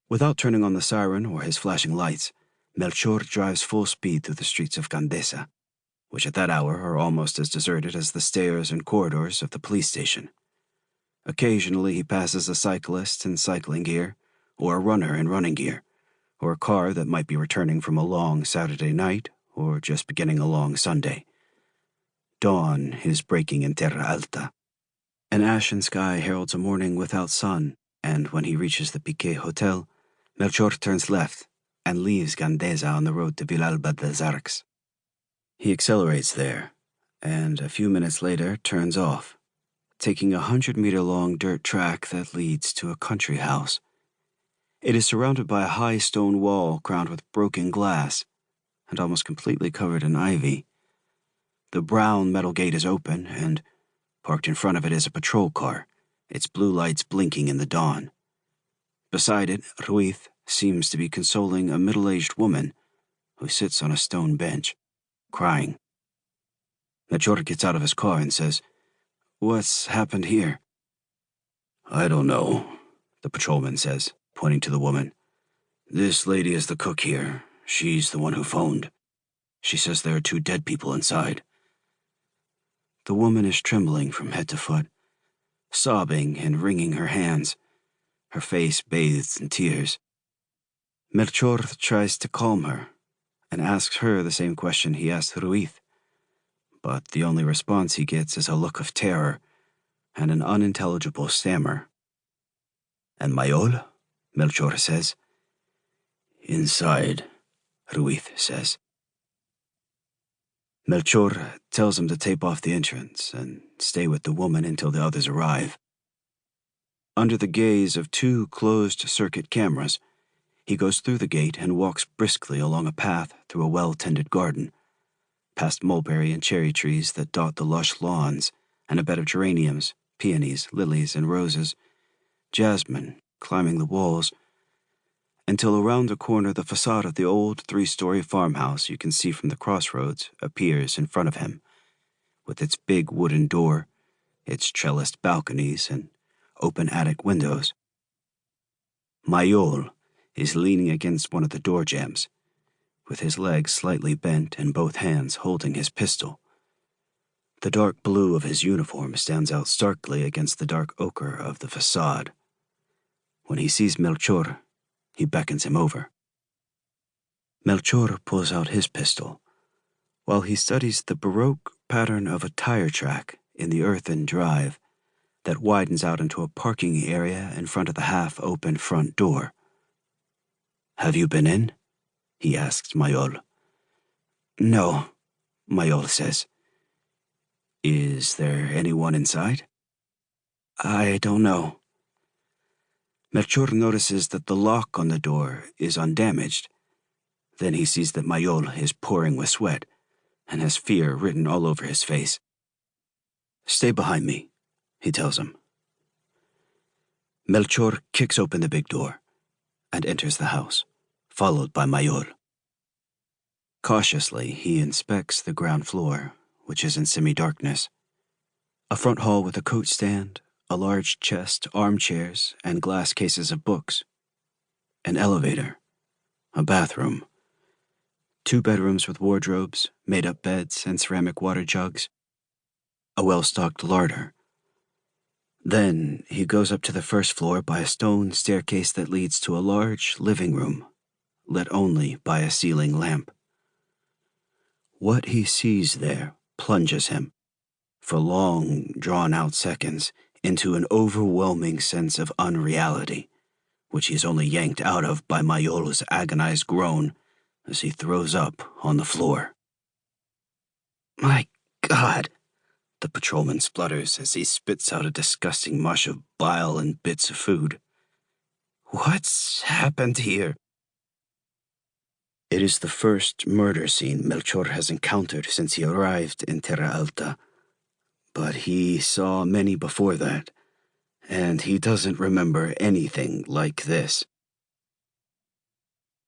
Without turning on the siren or his flashing lights, Melchor drives full speed through the streets of Gandesa, which at that hour are almost as deserted as the stairs and corridors of the police station. Occasionally he passes a cyclist in cycling gear, or a runner in running gear, or a car that might be returning from a long Saturday night or just beginning a long Sunday. Dawn is breaking in Terra Alta. An ashen sky heralds a morning without sun, and when he reaches the Piquet Hotel, Melchor turns left and leaves Gandesa on the road to Villalba dels Arcs. He accelerates there, and a few minutes later turns off, taking a 100-meter-long dirt track that leads to a country house. It is surrounded by a high stone wall crowned with broken glass and almost completely covered in ivy. The brown metal gate is open, and parked in front of it is a patrol car, its blue lights blinking in the dawn. Beside it, Ruiz seems to be consoling a middle-aged woman who sits on a stone bench, crying. Melchor gets out of his car and says, "What's happened here?" "I don't know," the patrolman says, pointing to the woman. "This lady is the cook here. She's the one who phoned. She says there are 2 dead people inside." The woman is trembling from head to foot, sobbing and wringing her hands, her face bathed in tears. Melchor tries to calm her and asks her the same question he asked Ruiz, but the only response he gets is a look of terror and an unintelligible stammer. "And Mayol?" Melchor says. "Inside," Ruiz says. Melchor tells him to tape off the entrance and stay with the woman until the others arrive. Under the gaze of 2 closed-circuit cameras, he goes through the gate and walks briskly along a path through a well-tended garden, past mulberry and cherry trees that dot the lush lawns, and a bed of geraniums, peonies, lilies, and roses, jasmine climbing the walls, until around a corner the facade of the old 3-story farmhouse you can see from the crossroads appears in front of him, with its big wooden door, its trellised balconies, and open attic windows. Mayol is leaning against one of the door jambs, with his legs slightly bent and both hands holding his pistol. The dark blue of his uniform stands out starkly against the dark ochre of the facade. When he sees Melchor, he beckons him over. Melchor pulls out his pistol, while he studies the Baroque pattern of a tire track in the earthen drive that widens out into a parking area in front of the half-open front door. "Have you been in?" he asks Mayol. "No," Mayol says. "Is there anyone inside?" "I don't know." Melchor notices that the lock on the door is undamaged. Then he sees that Mayol is pouring with sweat and has fear written all over his face. "Stay behind me," he tells him. Melchor kicks open the big door and enters the house, followed by Mayol. Cautiously, he inspects the ground floor, which is in semi-darkness. A front hall with a coat stand, a large chest, armchairs, and glass cases of books. An elevator. A bathroom. 2 bedrooms with wardrobes, made-up beds, and ceramic water jugs. A well-stocked larder. Then he goes up to the first floor by a stone staircase that leads to a large living room, lit only by a ceiling lamp. What he sees there plunges him, for long, drawn-out seconds, into an overwhelming sense of unreality, which he is only yanked out of by Mayol's agonized groan as he throws up on the floor. "My God," the patrolman splutters as he spits out a disgusting mush of bile and bits of food. "What's happened here?" It is the first murder scene Melchor has encountered since he arrived in Terra Alta, but he saw many before that, and he doesn't remember anything like this.